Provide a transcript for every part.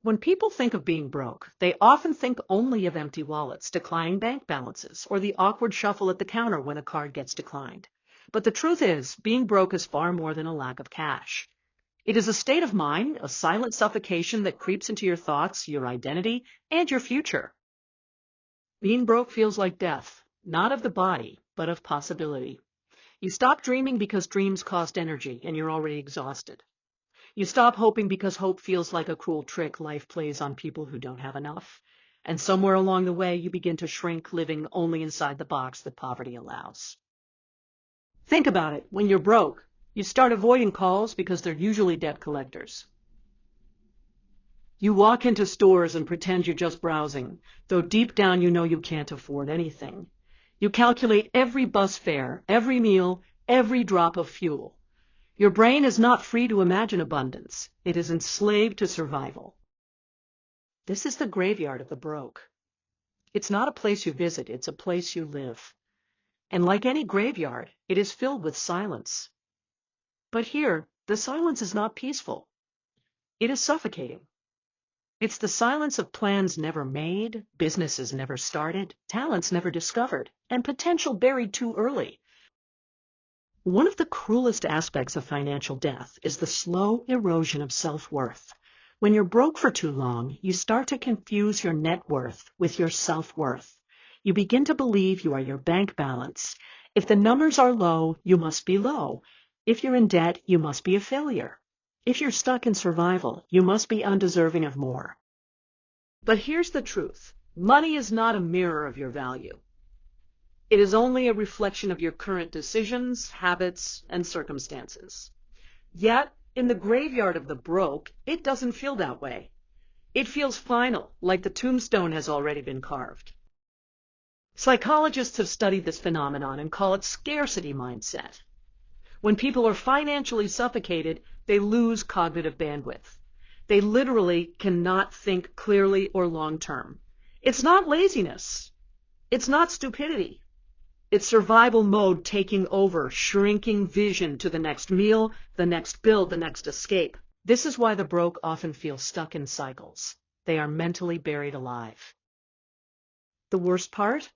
When people think of being broke, they often think only of empty wallets, declining bank balances, or the awkward shuffle at the counter when a card gets declined. But the truth is, being broke is far more than a lack of cash. It is a state of mind, a silent suffocation that creeps into your thoughts, your identity, and your future. Being broke feels like death, not of the body, but of possibility. You stop dreaming because dreams cost energy and you're already exhausted. You stop hoping because hope feels like a cruel trick life plays on people who don't have enough. And somewhere along the way, you begin to shrink, living only inside the box that poverty allows. Think about it. When you're broke, you start avoiding calls because they're usually debt collectors. You walk into stores and pretend you're just browsing, though deep down you know you can't afford anything. You calculate every bus fare, every meal, every drop of fuel. Your brain is not free to imagine abundance. It is enslaved to survival. This is the graveyard of the broke. It's not a place you visit, it's a place you live. And like any graveyard, it is filled with silence. But here, the silence is not peaceful. It is suffocating. It's the silence of plans never made, businesses never started, talents never discovered, and potential buried too early. One of the cruelest aspects of financial death is the slow erosion of self-worth. When you're broke for too long, you start to confuse your net worth with your self-worth. You begin to believe you are your bank balance. If the numbers are low, you must be low. If you're in debt, you must be a failure. If you're stuck in survival, you must be undeserving of more. But here's the truth. Money is not a mirror of your value. It is only a reflection of your current decisions, habits, and circumstances. Yet, in the graveyard of the broke, it doesn't feel that way. It feels final, like the tombstone has already been carved. Psychologists have studied this phenomenon and call it scarcity mindset. When people are financially suffocated, they lose cognitive bandwidth. They literally cannot think clearly or long-term. It's not laziness. It's not stupidity. It's survival mode taking over, shrinking vision to the next meal, the next bill, the next escape. This is why the broke often feel stuck in cycles. They are mentally buried alive. The worst part?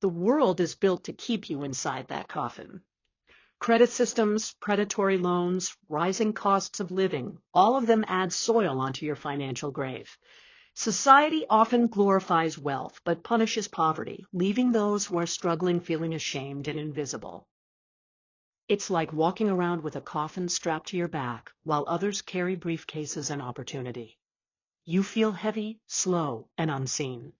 The world is built to keep you inside that coffin. Credit systems, predatory loans, rising costs of living, all of them add soil onto your financial grave. Society often glorifies wealth, but punishes poverty, leaving those who are struggling feeling ashamed and invisible. It's like walking around with a coffin strapped to your back, while others carry briefcases and opportunity. You feel heavy, slow, and unseen.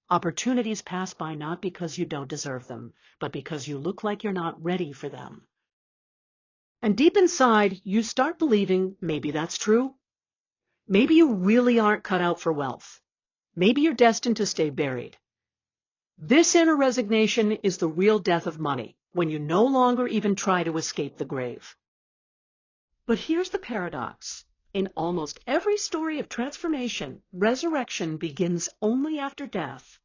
Opportunities pass by not because you don't deserve them, but because you look like you're not ready for them. And deep inside, you start believing maybe that's true. Maybe you really aren't cut out for wealth. Maybe you're destined to stay buried. This inner resignation is the real death of money, when you no longer even try to escape the grave. But here's the paradox. In almost every story of transformation, resurrection begins only after death.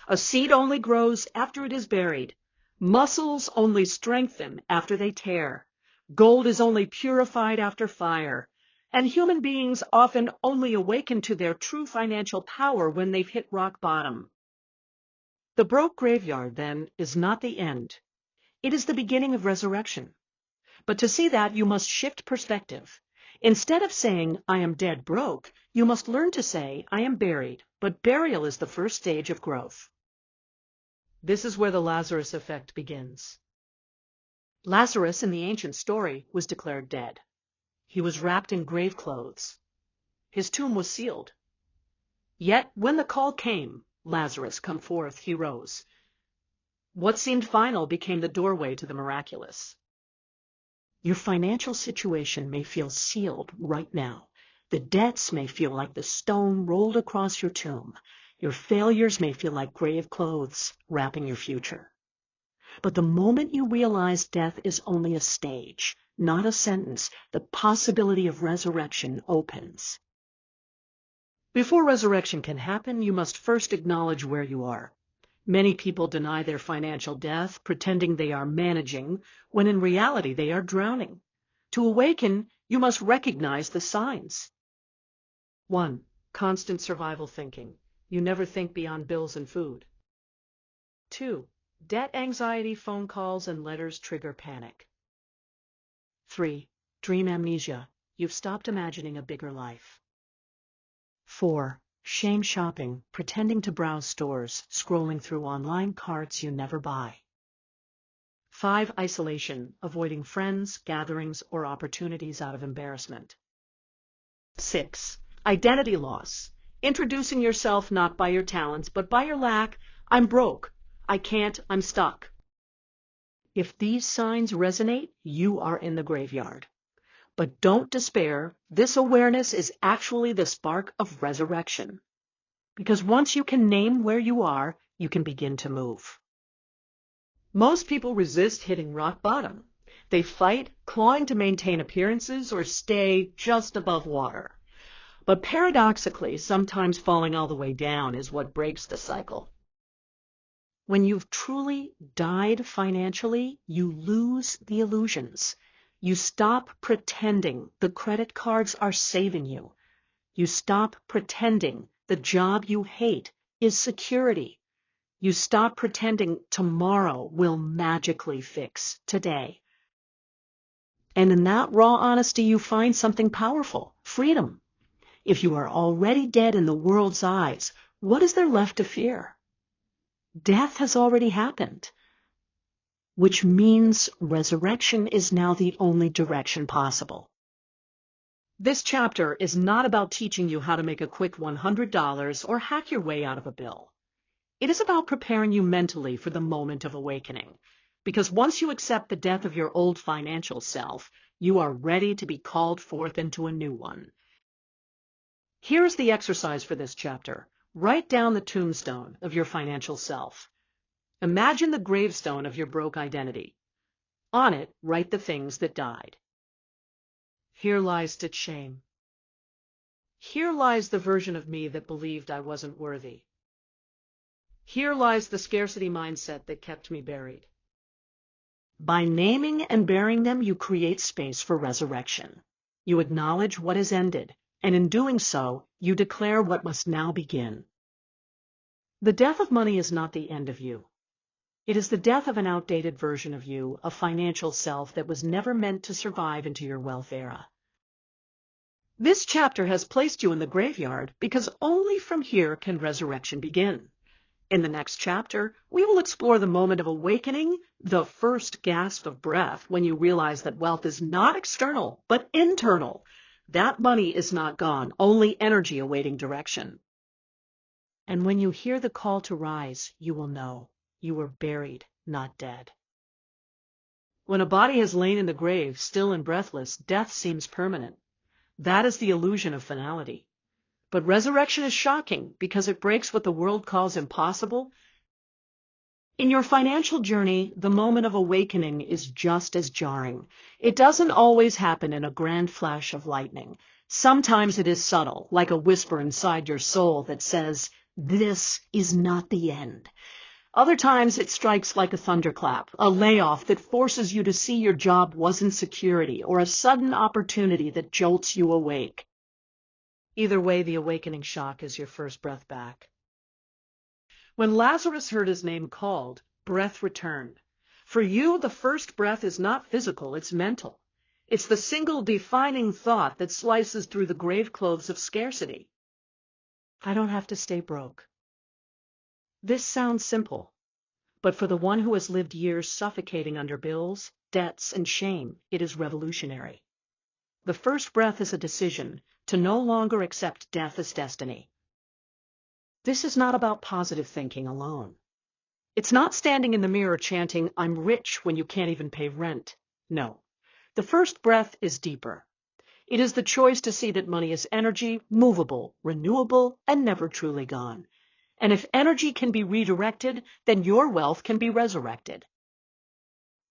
A seed only grows after it is buried. Muscles only strengthen after they tear. Gold is only purified after fire. And human beings often only awaken to their true financial power when they've hit rock bottom. The broke graveyard, then, is not the end. It is the beginning of resurrection. But to see that, you must shift perspective. Instead of saying, I am dead broke, you must learn to say, I am buried, but burial is the first stage of growth. This is where the Lazarus Effect begins. Lazarus, in the ancient story, was declared dead. He was wrapped in grave clothes. His tomb was sealed. Yet, when the call came, Lazarus, come forth, he rose. What seemed final became the doorway to the miraculous. Your financial situation may feel sealed right now. The debts may feel like the stone rolled across your tomb. Your failures may feel like grave clothes wrapping your future. But the moment you realize death is only a stage, not a sentence, the possibility of resurrection opens. Before resurrection can happen, you must first acknowledge where you are. Many people deny their financial death, pretending they are managing, when in reality they are drowning. To awaken, you must recognize the signs. 1. Constant survival thinking. You never think beyond bills and food. 2. Debt anxiety, phone calls and letters trigger panic. 3. Dream amnesia. You've stopped imagining a bigger life. 4. Shame shopping, pretending to browse stores, scrolling through online carts you never buy. 5. Isolation, avoiding friends, gatherings, or opportunities out of embarrassment. 6. Identity loss, introducing yourself not by your talents, but by your lack. I'm broke. I can't. I'm stuck. If these signs resonate, you are in the graveyard. But don't despair. This awareness is actually the spark of resurrection. Because once you can name where you are, you can begin to move. Most people resist hitting rock bottom. They fight, clawing to maintain appearances or stay just above water. But paradoxically, sometimes falling all the way down is what breaks the cycle. When you've truly died financially, you lose the illusions. You stop pretending the credit cards are saving you. You stop pretending the job you hate is security. You stop pretending tomorrow will magically fix today. And in that raw honesty, you find something powerful, freedom. If you are already dead in the world's eyes, what is there left to fear? Death has already happened, which means resurrection is now the only direction possible. This chapter is not about teaching you how to make a quick $100 or hack your way out of a bill. It is about preparing you mentally for the moment of awakening, because once you accept the death of your old financial self, you are ready to be called forth into a new one. Here's the exercise for this chapter. Write down the tombstone of your financial self. Imagine the gravestone of your broke identity. On it, write the things that died. Here lies its shame. Here lies the version of me that believed I wasn't worthy. Here lies the scarcity mindset that kept me buried. By naming and burying them, you create space for resurrection. You acknowledge what has ended, and in doing so, you declare what must now begin. The death of money is not the end of you. It is the death of an outdated version of you, a financial self that was never meant to survive into your wealth era. This chapter has placed you in the graveyard because only from here can resurrection begin. In the next chapter, we will explore the moment of awakening, the first gasp of breath when you realize that wealth is not external, but internal. That money is not gone, only energy awaiting direction. And when you hear the call to rise, you will know you were buried, not dead. When a body has lain in the grave, still and breathless, death seems permanent. That is the illusion of finality. But resurrection is shocking because it breaks what the world calls impossible. In your financial journey, the moment of awakening is just as jarring. It doesn't always happen in a grand flash of lightning. Sometimes it is subtle, like a whisper inside your soul that says, "This is not the end." Other times it strikes like a thunderclap, a layoff that forces you to see your job wasn't security, or a sudden opportunity that jolts you awake. Either way, the awakening shock is your first breath back. When Lazarus heard his name called, breath returned. For you, the first breath is not physical, it's mental. It's the single defining thought that slices through the grave clothes of scarcity. I don't have to stay broke. This sounds simple, but for the one who has lived years suffocating under bills, debts, and shame, it is revolutionary. The first breath is a decision to no longer accept death as destiny. This is not about positive thinking alone. It's not standing in the mirror chanting, "I'm rich," when you can't even pay rent. No. The first breath is deeper. It is the choice to see that money is energy, movable, renewable, and never truly gone. And if energy can be redirected, then your wealth can be resurrected.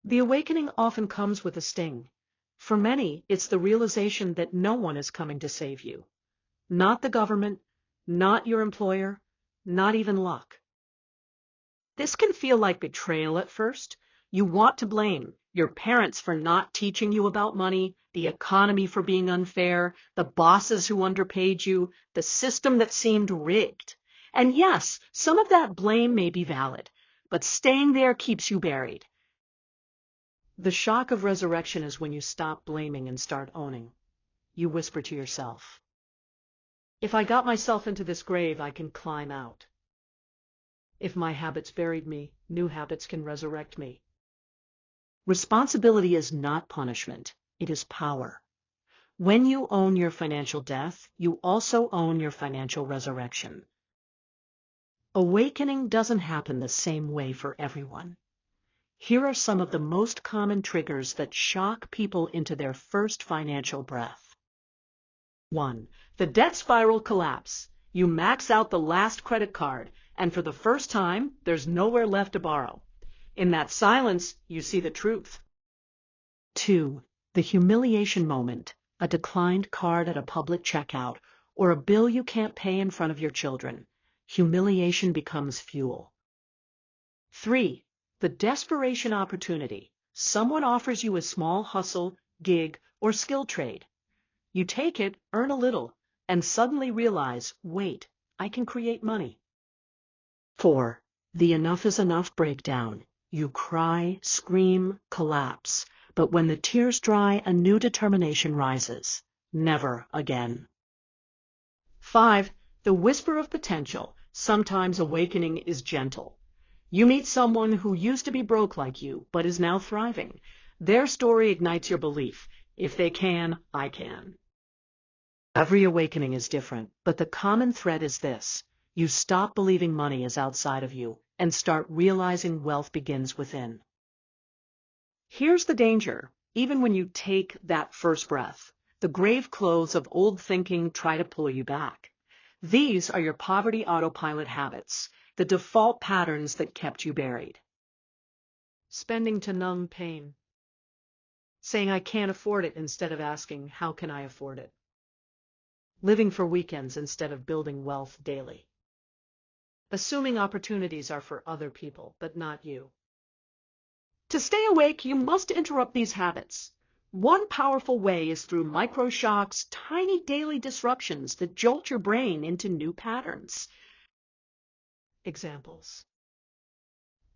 The awakening often comes with a sting. For many, it's the realization that no one is coming to save you. Not the government, not your employer, not even luck. This can feel like betrayal at first. You want to blame. Your parents for not teaching you about money, the economy for being unfair, the bosses who underpaid you, the system that seemed rigged. And yes, some of that blame may be valid, but staying there keeps you buried. The shock of resurrection is when you stop blaming and start owning. You whisper to yourself, if I got myself into this grave, I can climb out. If my habits buried me, new habits can resurrect me. Responsibility is not punishment, it is power. When you own your financial death, you also own your financial resurrection. Awakening doesn't happen the same way for everyone. Here are some of the most common triggers that shock people into their first financial breath. 1. The debt spiral collapse. You max out the last credit card, and for the first time, there's nowhere left to borrow. In that silence, you see the truth. 2. The humiliation moment, a declined card at a public checkout, or a bill you can't pay in front of your children. Humiliation becomes fuel. 3. The desperation opportunity. Someone offers you a small hustle, gig, or skill trade. You take it, earn a little, and suddenly realize, wait, I can create money. 4. The enough is enough breakdown. You cry, scream, collapse, but when the tears dry, a new determination rises. Never again. 5. The whisper of potential. Sometimes awakening is gentle. You meet someone who used to be broke like you, but is now thriving. Their story ignites your belief. If they can, I can. Every awakening is different, but the common thread is this. You stop believing money is outside of you and start realizing wealth begins within. Here's the danger. Even when you take that first breath, the grave clothes of old thinking try to pull you back. These are your poverty autopilot habits, the default patterns that kept you buried. Spending to numb pain. Saying I can't afford it instead of asking how can I afford it. Living for weekends instead of building wealth daily. Assuming opportunities are for other people, but not you. To stay awake, you must interrupt these habits. One powerful way is through microshocks, tiny daily disruptions that jolt your brain into new patterns. Examples.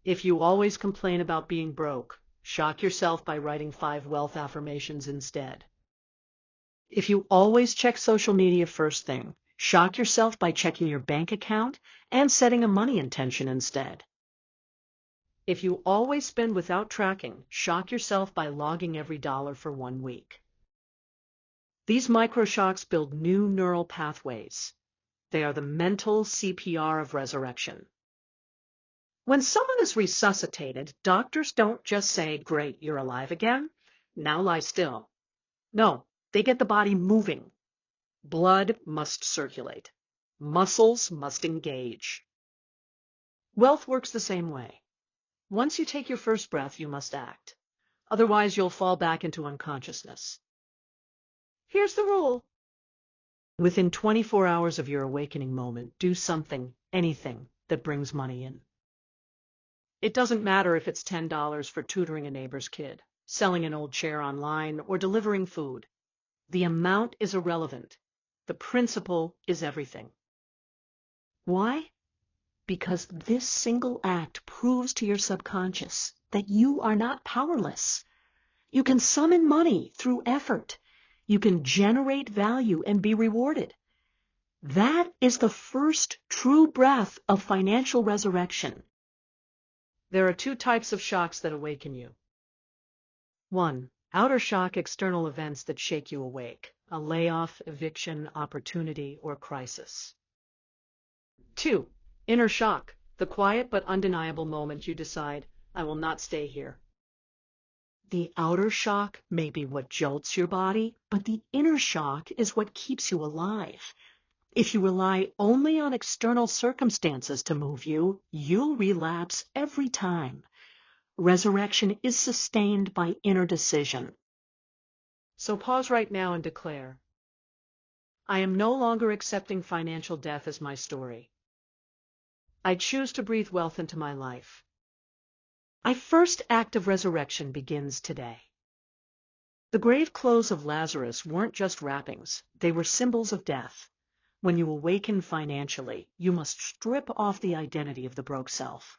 If you always complain about being broke, shock yourself by writing 5 wealth affirmations instead. If you always check social media first thing, shock yourself by checking your bank account and setting a money intention instead. If you always spend without tracking, shock yourself by logging every dollar for 1 week. These microshocks build new neural pathways. They are the mental CPR of resurrection. When someone is resuscitated, doctors don't just say, "Great, you're alive again. Now lie still." No, they get the body moving. Blood must circulate. Muscles must engage. Wealth works the same way. Once you take your first breath, you must act. Otherwise, you'll fall back into unconsciousness. Here's the rule. Within 24 hours of your awakening moment, do something, anything, that brings money in. It doesn't matter if it's $10 for tutoring a neighbor's kid, selling an old chair online, or delivering food. The amount is irrelevant. The principle is everything. Why? Because this single act proves to your subconscious that you are not powerless. You can summon money through effort. You can generate value and be rewarded. That is the first true breath of financial resurrection. There are 2 types of shocks that awaken you. 1. Outer shock, external events that shake you awake. A layoff, eviction, opportunity, or crisis. 2. Inner shock, the quiet but undeniable moment you decide, I will not stay here. The outer shock may be what jolts your body, but the inner shock is what keeps you alive. If you rely only on external circumstances to move you, you'll relapse every time. Resurrection is sustained by inner decision. So pause right now and declare, I am no longer accepting financial death as my story. I choose to breathe wealth into my life. My first act of resurrection begins today. The grave clothes of Lazarus weren't just wrappings, they were symbols of death. When you awaken financially, you must strip off the identity of the broke self.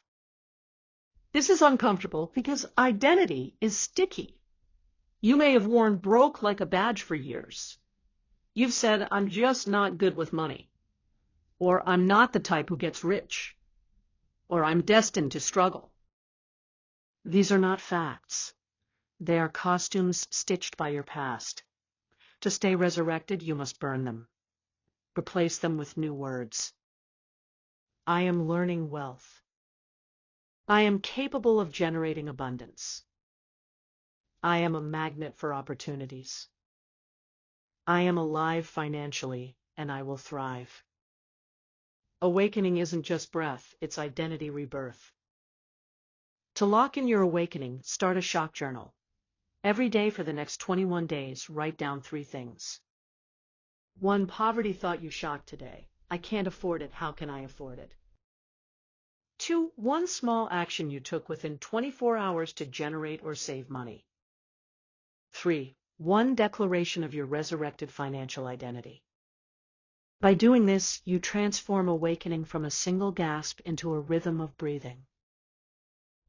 This is uncomfortable because identity is sticky. You may have worn broke like a badge for years. You've said, I'm just not good with money, or I'm not the type who gets rich, or I'm destined to struggle. These are not facts. They are costumes stitched by your past. To stay resurrected, you must burn them. Replace them with new words. I am learning wealth. I am capable of generating abundance. I am a magnet for opportunities. I am alive financially, and I will thrive. Awakening isn't just breath, it's identity rebirth. To lock in your awakening, start a shock journal. Every day for the next 21 days, write down 3 things. 1 poverty thought you shocked today. I can't afford it. How can I afford it? 2 one small action you took within 24 hours to generate or save money. 3 one declaration of your resurrected financial identity. By doing this, you transform awakening from a single gasp into a rhythm of breathing.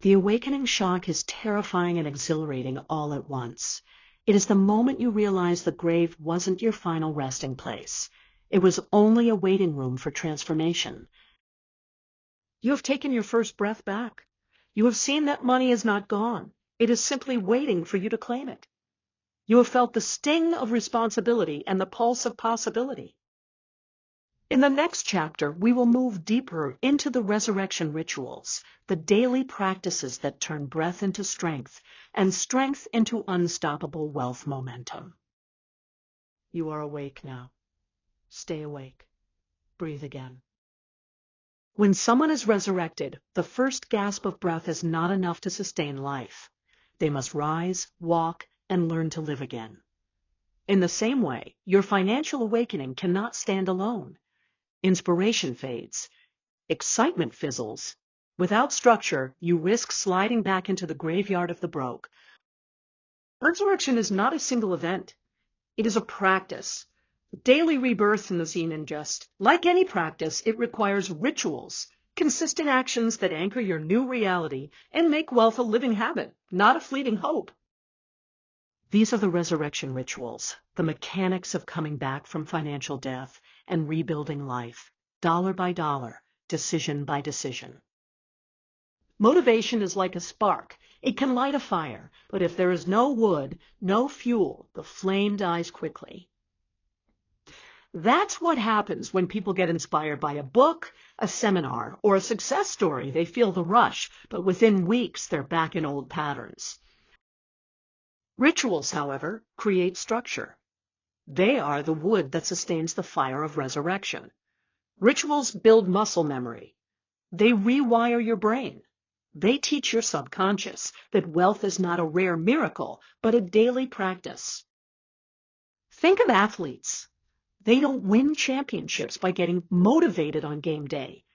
The awakening shock is terrifying and exhilarating all at once. It is the moment you realize the grave wasn't your final resting place. It was only a waiting room for transformation. You have taken your first breath back. You have seen that money is not gone. It is simply waiting for you to claim it. You have felt the sting of responsibility and the pulse of possibility. In the next chapter, we will move deeper into the resurrection rituals, the daily practices that turn breath into strength and strength into unstoppable wealth momentum. You are awake now. Stay awake. Breathe again. When someone is resurrected, the first gasp of breath is not enough to sustain life. They must rise, walk, and learn to live again. In the same way, your financial awakening cannot stand alone. Inspiration fades. Excitement fizzles. Without structure, you risk sliding back into the graveyard of the broke. Resurrection is not a single event. It is a practice. Daily rebirth in the scene and just. Like any practice, it requires rituals, consistent actions that anchor your new reality and make wealth a living habit, not a fleeting hope. These are the resurrection rituals, the mechanics of coming back from financial death and rebuilding life, dollar by dollar, decision by decision. Motivation is like a spark. It can light a fire, but if there is no wood, no fuel, the flame dies quickly. That's what happens when people get inspired by a book, a seminar, or a success story. They feel the rush, but within weeks they're back in old patterns. Rituals, however, create structure. They are the wood that sustains the fire of resurrection. Rituals build muscle memory. They rewire your brain. They teach your subconscious that wealth is not a rare miracle, but a daily practice. Think of athletes. They don't win championships by getting motivated on game day.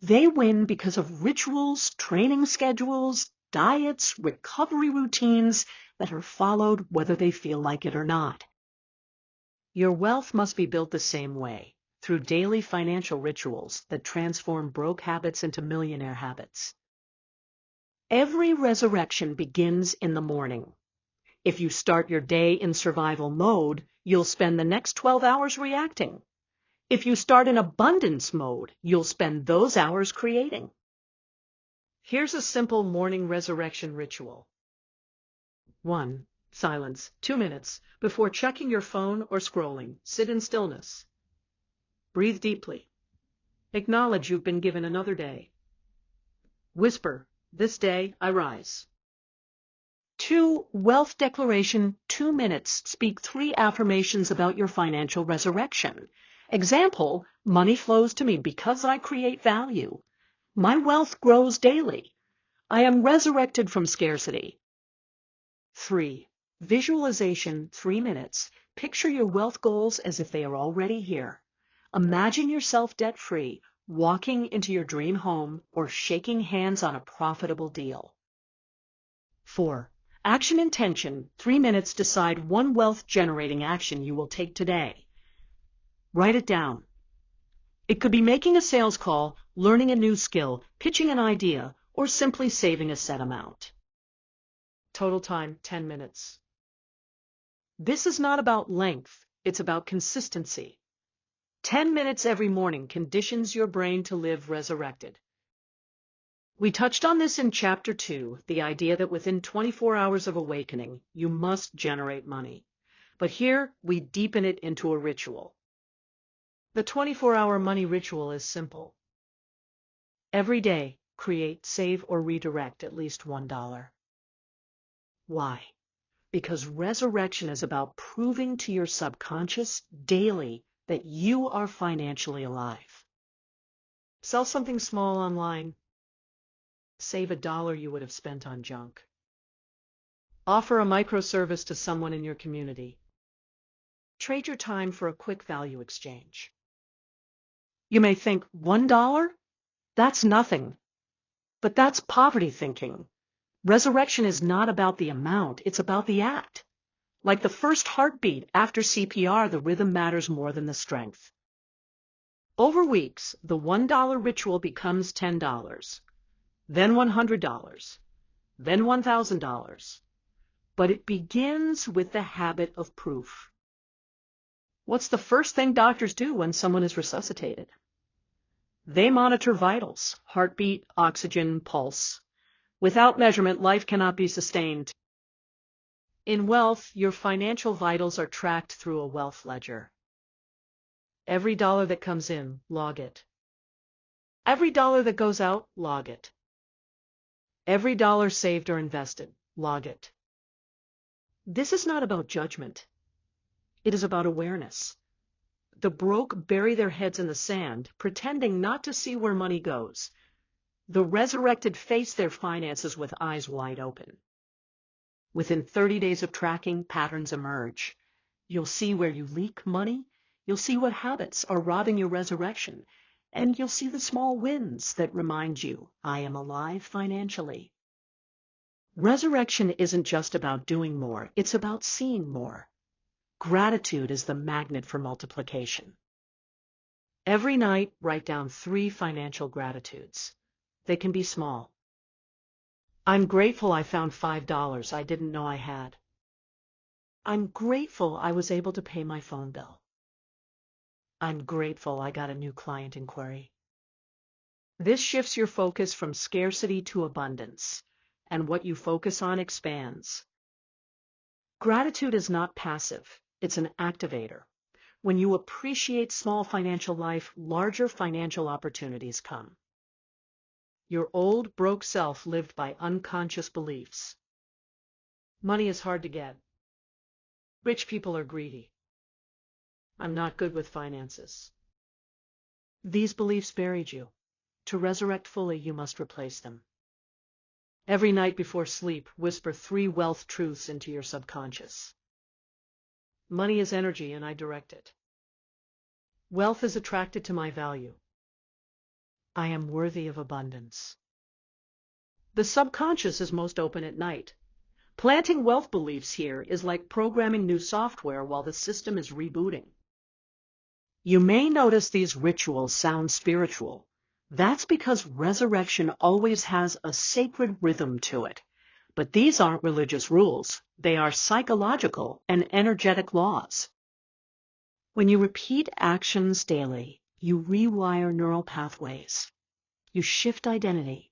They win because of rituals, training schedules, diets, recovery routines that are followed whether they feel like it or not. Your wealth must be built the same way, through daily financial rituals that transform broke habits into millionaire habits. Every resurrection begins in the morning. If you start your day in survival mode, you'll spend the next 12 hours reacting. If you start in abundance mode, you'll spend those hours creating. Here's a simple morning resurrection ritual. 1. Silence, 2 minutes. Before checking your phone or scrolling, sit in stillness. Breathe deeply. Acknowledge you've been given another day. Whisper, this day I rise. 2. Wealth declaration, 2 minutes. Speak 3 affirmations about your financial resurrection. Example, money flows to me because I create value. My wealth grows daily. I am resurrected from scarcity. 3. Visualization, 3 minutes. Picture your wealth goals as if they are already here. Imagine yourself debt-free, walking into your dream home or shaking hands on a profitable deal. 4. Action intention. 3 minutes. Decide one wealth-generating action you will take today. Write it down. It could be making a sales call, learning a new skill, pitching an idea, or simply saving a set amount. Total time, 10 minutes. This is not about length, it's about consistency. 10 minutes every morning conditions your brain to live resurrected. We touched on this in Chapter 2, the idea that within 24 hours of awakening, you must generate money. But here, we deepen it into a ritual. The 24-hour money ritual is simple. Every day, create, save, or redirect at least $1. Why? Because resurrection is about proving to your subconscious daily that you are financially alive. Sell something small online. Save $1 you would have spent on junk. Offer a microservice to someone in your community. Trade your time for a quick value exchange. You may think, $1? That's nothing. But that's poverty thinking. Resurrection is not about the amount, it's about the act. Like the first heartbeat after CPR, the rhythm matters more than the strength. Over weeks, the $1 ritual becomes $10, then $100, then $1,000. But it begins with the habit of proof. What's the first thing doctors do when someone is resuscitated? They monitor vitals, heartbeat, oxygen, pulse. Without measurement, life cannot be sustained. In wealth, your financial vitals are tracked through a wealth ledger. Every dollar that comes in, log it. Every dollar that goes out, log it. Every dollar saved or invested, log it. This is not about judgment. It is about awareness. The broke bury their heads in the sand, pretending not to see where money goes. The resurrected face their finances with eyes wide open. Within 30 days of tracking, patterns emerge. You'll see where you leak money, you'll see what habits are robbing your resurrection, and you'll see the small wins that remind you, I am alive financially. Resurrection isn't just about doing more, it's about seeing more. Gratitude is the magnet for multiplication. Every night, write down 3 financial gratitudes. They can be small. I'm grateful I found $5 I didn't know I had. I'm grateful I was able to pay my phone bill. I'm grateful I got a new client inquiry. This shifts your focus from scarcity to abundance, and what you focus on expands. Gratitude is not passive, it's an activator. When you appreciate small financial life, larger financial opportunities come. Your old, broke self lived by unconscious beliefs. Money is hard to get. Rich people are greedy. I'm not good with finances. These beliefs buried you. To resurrect fully, you must replace them. Every night before sleep, whisper 3 wealth truths into your subconscious. Money is energy, and I direct it. Wealth is attracted to my value. I am worthy of abundance. The subconscious is most open at night. Planting wealth beliefs here is like programming new software while the system is rebooting. You may notice these rituals sound spiritual. That's because resurrection always has a sacred rhythm to it. But these aren't religious rules. They are psychological and energetic laws. When you repeat actions daily, you rewire neural pathways. You shift identity.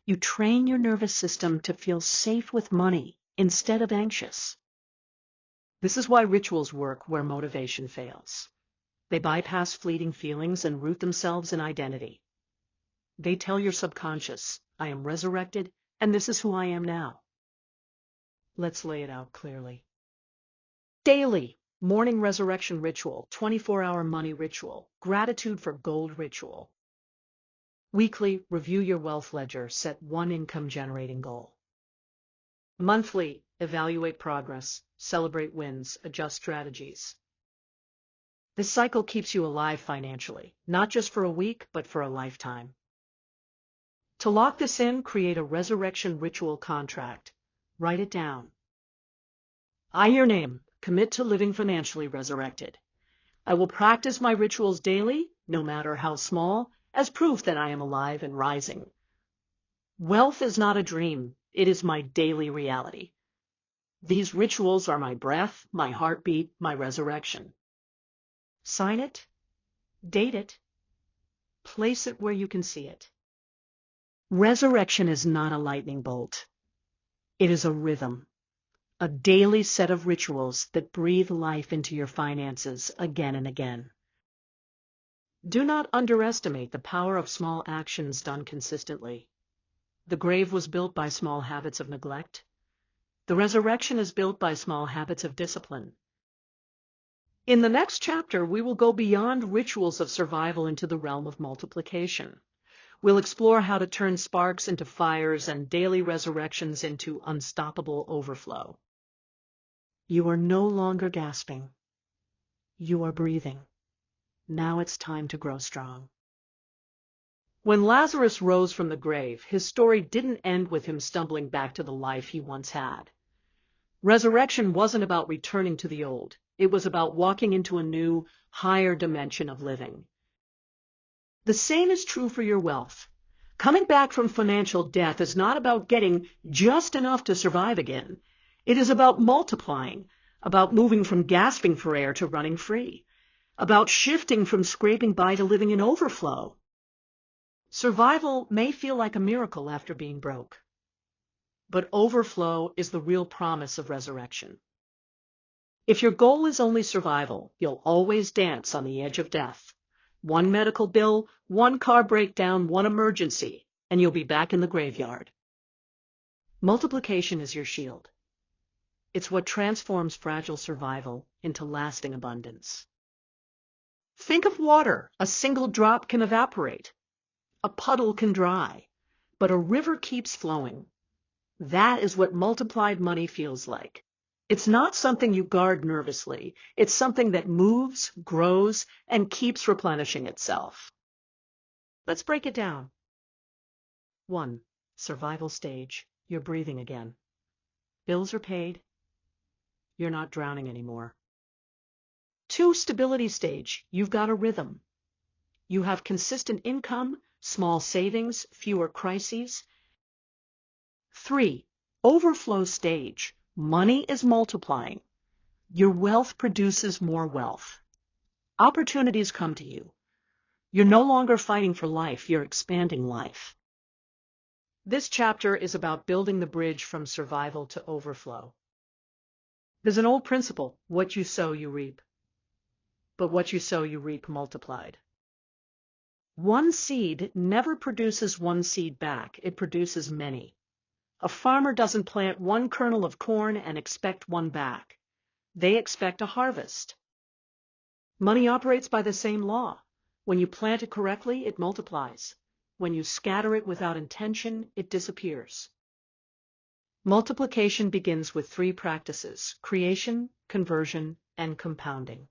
You train your nervous system to feel safe with money instead of anxious. This is why rituals work where motivation fails. They bypass fleeting feelings and root themselves in identity. They tell your subconscious, I am resurrected, and this is who I am now. Let's lay it out clearly. Daily, morning resurrection ritual, 24-hour money ritual, gratitude for gold ritual. Weekly, review your wealth ledger, set 1 income-generating goal. Monthly, evaluate progress, celebrate wins, adjust strategies. This cycle keeps you alive financially, not just for a week, but for a lifetime. To lock this in, create a resurrection ritual contract. Write it down. I, your name, commit to living financially resurrected. I will practice my rituals daily, no matter how small, as proof that I am alive and rising. Wealth is not a dream. It is my daily reality. These rituals are my breath, my heartbeat, my resurrection. Sign it, date it, place it where you can see it. Resurrection is not a lightning bolt. It is a rhythm, a daily set of rituals that breathe life into your finances again and again. Do not underestimate the power of small actions done consistently. The grave was built by small habits of neglect. The resurrection is built by small habits of discipline. In the next chapter, we will go beyond rituals of survival into the realm of multiplication. We'll explore how to turn sparks into fires and daily resurrections into unstoppable overflow. You are no longer gasping. You are breathing. Now it's time to grow strong. When Lazarus rose from the grave, his story didn't end with him stumbling back to the life he once had. Resurrection wasn't about returning to the old. It was about walking into a new, higher dimension of living. The same is true for your wealth. Coming back from financial death is not about getting just enough to survive again. It is about multiplying, about moving from gasping for air to running free, about shifting from scraping by to living in overflow. Survival may feel like a miracle after being broke, but overflow is the real promise of resurrection. If your goal is only survival, you'll always dance on the edge of death. One medical bill, one car breakdown, one emergency, and you'll be back in the graveyard. Multiplication is your shield. It's what transforms fragile survival into lasting abundance. Think of water. A single drop can evaporate. A puddle can dry, but a river keeps flowing. That is what multiplied money feels like. It's not something you guard nervously. It's something that moves, grows, and keeps replenishing itself. Let's break it down. 1. Survival stage. You're breathing again. Bills are paid. You're not drowning anymore. 2. Stability stage. You've got a rhythm. You have consistent income, small savings, fewer crises. 3. Overflow stage. Money is multiplying. Your wealth produces more wealth. Opportunities come to you. You're no longer fighting for life, you're expanding life. This chapter is about building the bridge from survival to overflow. There's an old principle, what you sow, you reap. But what you sow, you reap multiplied. One seed never produces one seed back, it produces many. A farmer doesn't plant one kernel of corn and expect one back. They expect a harvest. Money operates by the same law. When you plant it correctly, it multiplies. When you scatter it without intention, it disappears. Multiplication begins with 3 practices: creation, conversion, and compounding.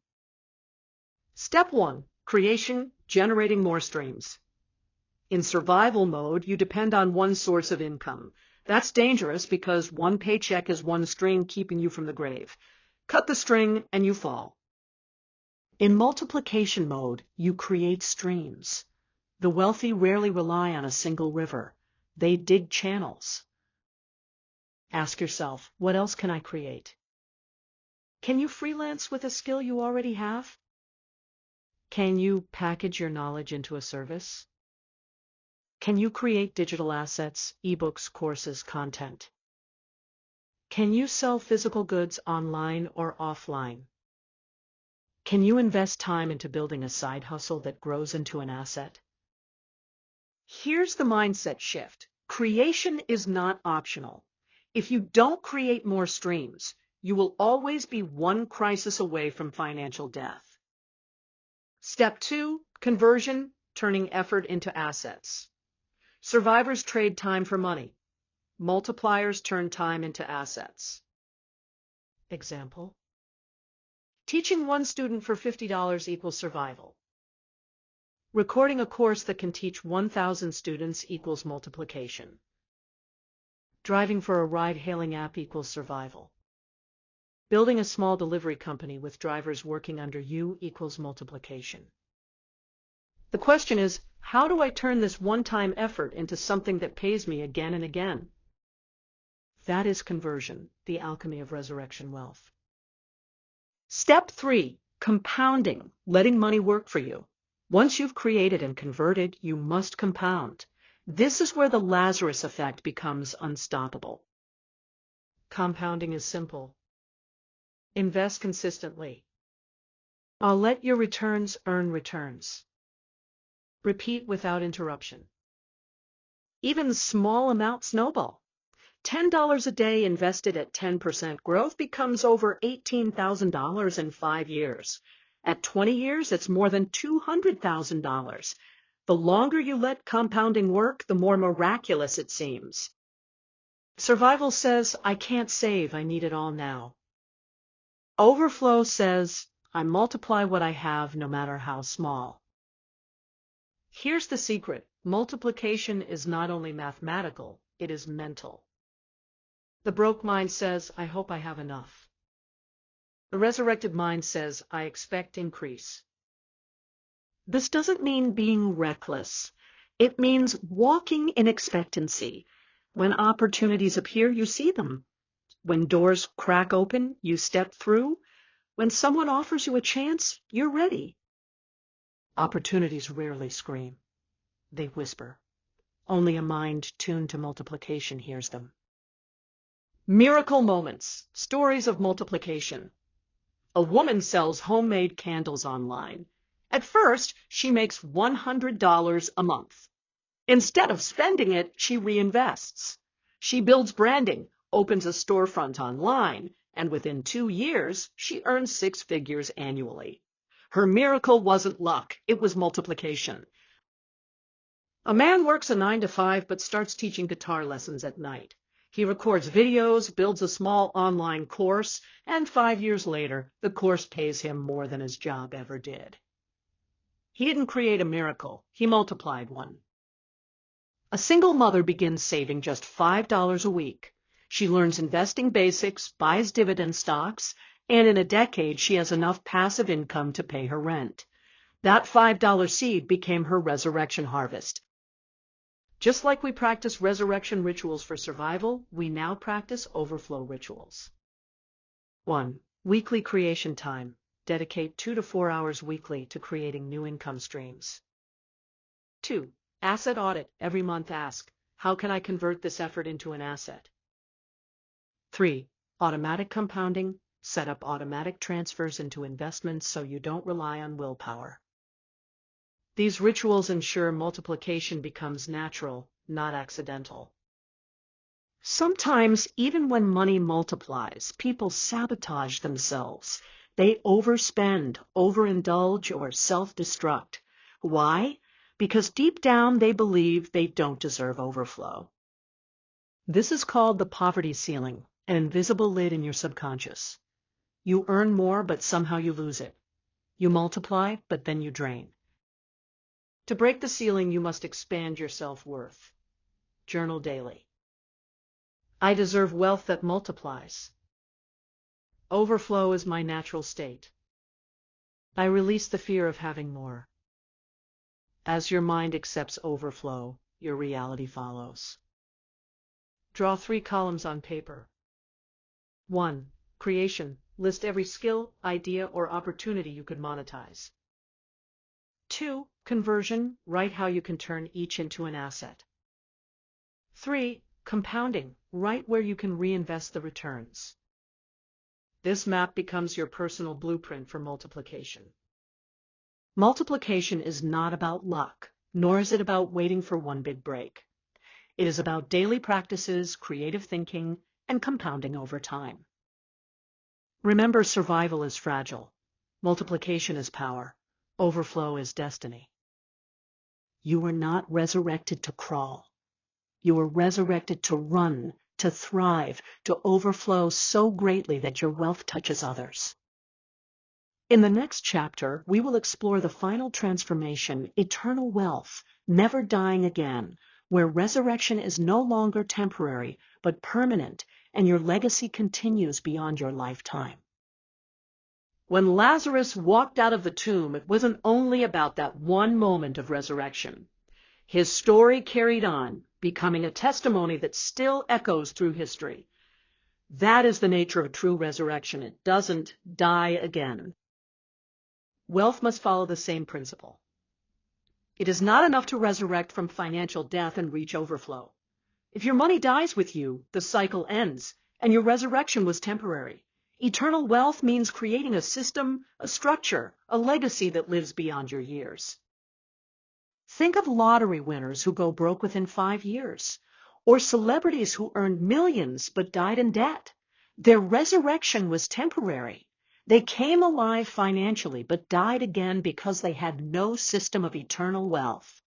Step 1. Creation, generating more streams. In survival mode, you depend on one source of income. That's dangerous because one paycheck is one string keeping you from the grave. Cut the string and you fall. In multiplication mode, you create streams. The wealthy rarely rely on a single river. They dig channels. Ask yourself, what else can I create? Can you freelance with a skill you already have? Can you package your knowledge into a service? Can you create digital assets, ebooks, courses, content? Can you sell physical goods online or offline? Can you invest time into building a side hustle that grows into an asset? Here's the mindset shift. Creation is not optional. If you don't create more streams, you will always be one crisis away from financial death. Step 2, conversion, turning effort into assets. Survivors trade time for money. Multipliers turn time into assets. Example: teaching one student for $50 equals survival. Recording a course that can teach 1,000 students equals multiplication. Driving for a ride-hailing app equals survival. Building a small delivery company with drivers working under you equals multiplication. The question is, how do I turn this one-time effort into something that pays me again and again? That is conversion, the alchemy of resurrection wealth. Step 3, compounding, letting money work for you. Once you've created and converted, you must compound. This is where the Lazarus Effect becomes unstoppable. Compounding is simple. Invest consistently. I'll let your returns earn returns. Repeat without interruption. Even small amounts snowball. $10 a day invested at 10% growth becomes over $18,000 in 5 years. At 20 years, it's more than $200,000. The longer you let compounding work, the more miraculous it seems. Survival says, I can't save, I need it all now. Overflow says, I multiply what I have no matter how small. Here's the secret. Multiplication is not only mathematical, it is mental. The broke mind says, I hope I have enough. The resurrected mind says, I expect increase. This doesn't mean being reckless. It means walking in expectancy. When opportunities appear, you see them. When doors crack open, you step through. When someone offers you a chance, you're ready. Opportunities rarely scream. They whisper. Only a mind tuned to multiplication hears them. Miracle moments, stories of multiplication. A woman sells homemade candles online. At first, she makes $100 a month. Instead of spending it, she reinvests. She builds branding, opens a storefront online, and within 2 years, she earns 6 figures annually. Her miracle wasn't luck, it was multiplication. A man works a 9-to-5 but starts teaching guitar lessons at night. He records videos, builds a small online course, and 5 years later, the course pays him more than his job ever did. He didn't create a miracle, he multiplied one. A single mother begins saving just $5 a week. She learns investing basics, buys dividend stocks, and in a decade she has enough passive income to pay her rent. That $5 seed became her resurrection harvest. Just like we practice resurrection rituals for survival, we now practice overflow rituals. 1. Weekly creation time. Dedicate 2 to 4 hours weekly to creating new income streams. 2. Asset audit. Every month ask, how can I convert this effort into an asset? 3. Automatic compounding. Set up automatic transfers into investments so you don't rely on willpower. These rituals ensure multiplication becomes natural, not accidental. Sometimes, even when money multiplies, people sabotage themselves. They overspend, overindulge, or self-destruct. Why? Because deep down they believe they don't deserve overflow. This is called the poverty ceiling, an invisible lid in your subconscious. You earn more, but somehow you lose it. You multiply, but then you drain. To break the ceiling, you must expand your self-worth. Journal daily. I deserve wealth that multiplies. Overflow is my natural state. I release the fear of having more. As your mind accepts overflow, your reality follows. Draw 3 columns on paper. 1. Creation. List every skill, idea, or opportunity you could monetize. 2. Conversion. Write how you can turn each into an asset. 3. Compounding. Write where you can reinvest the returns. This map becomes your personal blueprint for multiplication. Multiplication is not about luck, nor is it about waiting for one big break. It is about daily practices, creative thinking, and compounding over time. Remember, survival is fragile. Multiplication is power. Overflow is destiny. You were not resurrected to crawl. You were resurrected to run, to thrive, to overflow so greatly that your wealth touches others. In the next chapter, we will explore the final transformation, eternal wealth, never dying again, where resurrection is no longer temporary, but permanent, and your legacy continues beyond your lifetime. When Lazarus walked out of the tomb, it wasn't only about that one moment of resurrection. His story carried on, becoming a testimony that still echoes through history. That is the nature of true resurrection. It doesn't die again. Wealth must follow the same principle. It is not enough to resurrect from financial death and reach overflow. If your money dies with you, the cycle ends, and your resurrection was temporary. Eternal wealth means creating a system, a structure, a legacy that lives beyond your years. Think of lottery winners who go broke within 5 years, or celebrities who earned millions but died in debt. Their resurrection was temporary. They came alive financially but died again because they had no system of eternal wealth.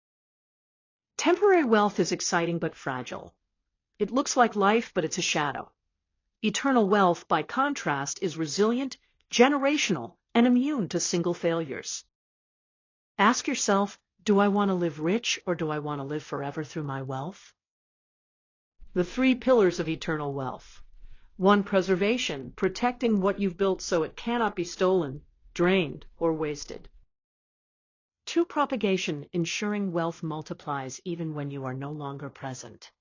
Temporary wealth is exciting but fragile. It looks like life, but it's a shadow. Eternal wealth, by contrast, is resilient, generational, and immune to single failures. Ask yourself, do I want to live rich or do I want to live forever through my wealth? The 3 pillars of eternal wealth. 1. Preservation, protecting what you've built so it cannot be stolen, drained, or wasted. 2. Propagation, ensuring wealth multiplies even when you are no longer present.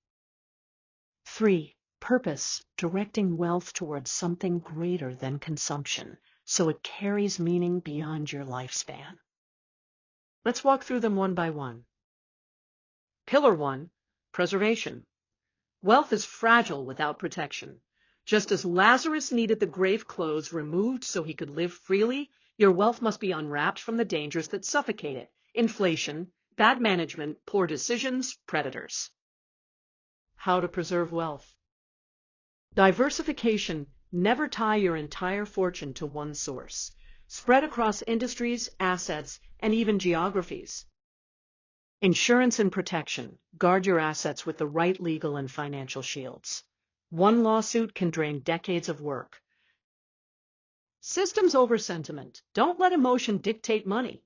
3. Purpose, directing wealth towards something greater than consumption, so it carries meaning beyond your lifespan. Let's walk through them one by one. Pillar 1, preservation. Wealth is fragile without protection. Just as Lazarus needed the grave clothes removed so he could live freely, your wealth must be unwrapped from the dangers that suffocate it: inflation, bad management, poor decisions, predators. How to preserve wealth. Diversification. Never tie your entire fortune to one source. Spread across industries, assets, and even geographies. Insurance and protection. Guard your assets with the right legal and financial shields. One lawsuit can drain decades of work. Systems over sentiment. Don't let emotion dictate money.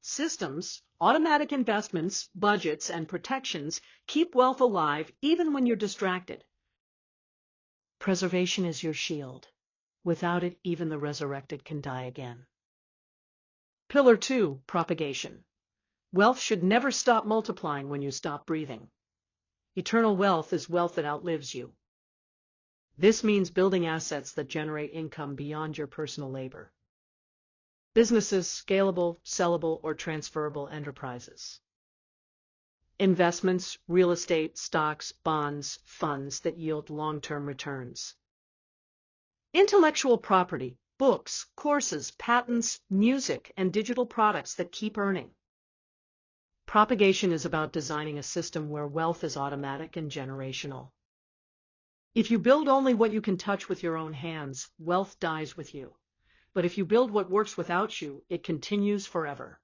Systems, automatic investments, budgets, and protections keep wealth alive even when you're distracted. Preservation is your shield. Without it, even the resurrected can die again. Pillar 2, propagation. Wealth should never stop multiplying when you stop breathing. Eternal wealth is wealth that outlives you. This means building assets that generate income beyond your personal labor. Businesses, scalable, sellable, or transferable enterprises. Investments, real estate, stocks, bonds, funds that yield long-term returns. Intellectual property, books, courses, patents, music, and digital products that keep earning. Propagation is about designing a system where wealth is automatic and generational. If you build only what you can touch with your own hands, wealth dies with you. But if you build what works without you, it continues forever.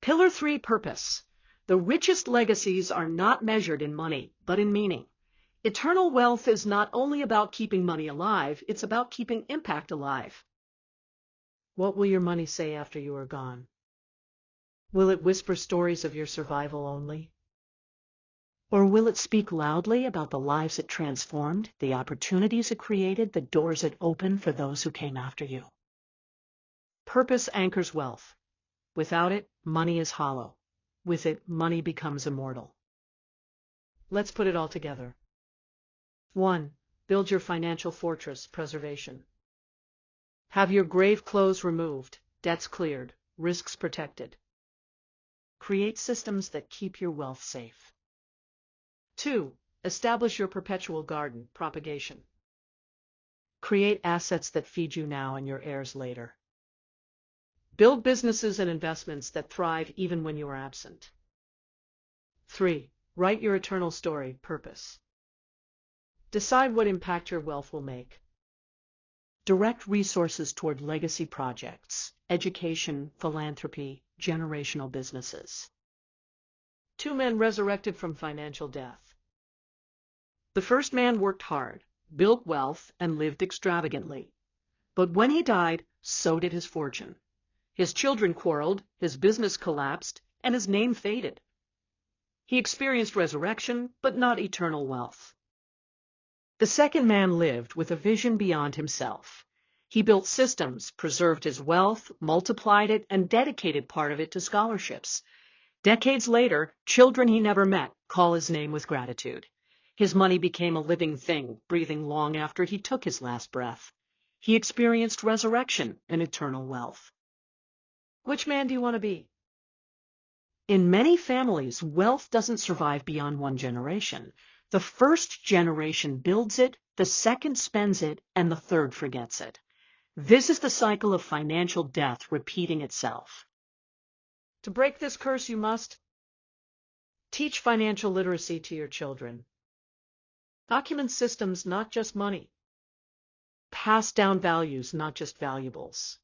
Pillar 3, purpose. The richest legacies are not measured in money, but in meaning. Eternal wealth is not only about keeping money alive, it's about keeping impact alive. What will your money say after you are gone? Will it whisper stories of your survival only? Or will it speak loudly about the lives it transformed, the opportunities it created, the doors it opened for those who came after you? Purpose anchors wealth. Without it, money is hollow. With it, money becomes immortal. Let's put it all together. 1. Build your financial fortress, preservation. Have your grave clothes removed, debts cleared, risks protected. Create systems that keep your wealth safe. 2. Establish your perpetual garden, propagation. Create assets that feed you now and your heirs later. Build businesses and investments that thrive even when you are absent. 3. Write your eternal story, purpose. Decide what impact your wealth will make. Direct resources toward legacy projects, education, philanthropy, generational businesses. 2 men resurrected from financial death. The first man worked hard, built wealth, and lived extravagantly. But when he died, so did his fortune. His children quarreled, his business collapsed, and his name faded. He experienced resurrection, but not eternal wealth. The second man lived with a vision beyond himself. He built systems, preserved his wealth, multiplied it, and dedicated part of it to scholarships. Decades later, children he never met call his name with gratitude. His money became a living thing, breathing long after he took his last breath. He experienced resurrection and eternal wealth. Which man do you want to be? In many families, wealth doesn't survive beyond one generation. The first generation builds it, the second spends it, and the third forgets it. This is the cycle of financial death repeating itself. To break this curse, you must teach financial literacy to your children. Document systems, not just money. Pass down values, not just valuables.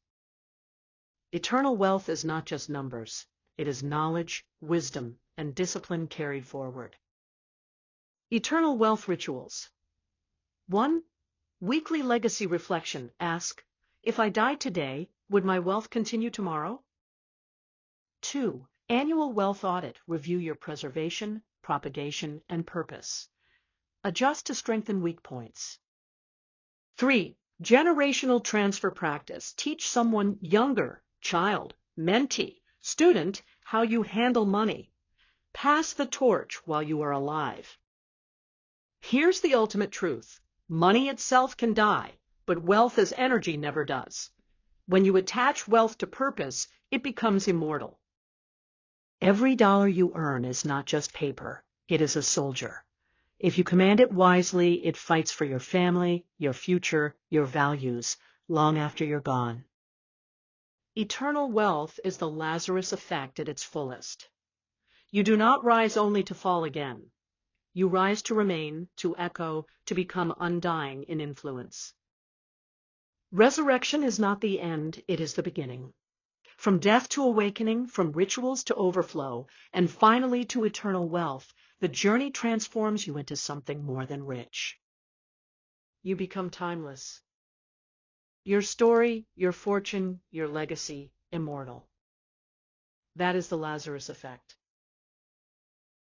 Eternal wealth is not just numbers. It is knowledge, wisdom, and discipline carried forward. Eternal wealth rituals. 1. Weekly legacy reflection. Ask, if I died today, would my wealth continue tomorrow? 2. Annual wealth audit. Review your preservation, propagation, and purpose. Adjust to strengthen weak points. 3. Generational transfer practice. Teach someone younger, child, mentee, student, how you handle money. Pass the torch while you are alive. Here's the ultimate truth. Money itself can die, but wealth as energy never does. When you attach wealth to purpose, it becomes immortal. Every dollar you earn is not just paper. It is a soldier. If you command it wisely, it fights for your family, your future, your values, long after you're gone. Eternal wealth is the Lazarus Effect at its fullest. You do not rise only to fall again. You rise to remain, to echo, to become undying in influence. Resurrection is not the end, it is the beginning. From death to awakening, from rituals to overflow, and finally to eternal wealth, the journey transforms you into something more than rich. You become timeless. Your story, your fortune, your legacy, immortal. That is the Lazarus Effect.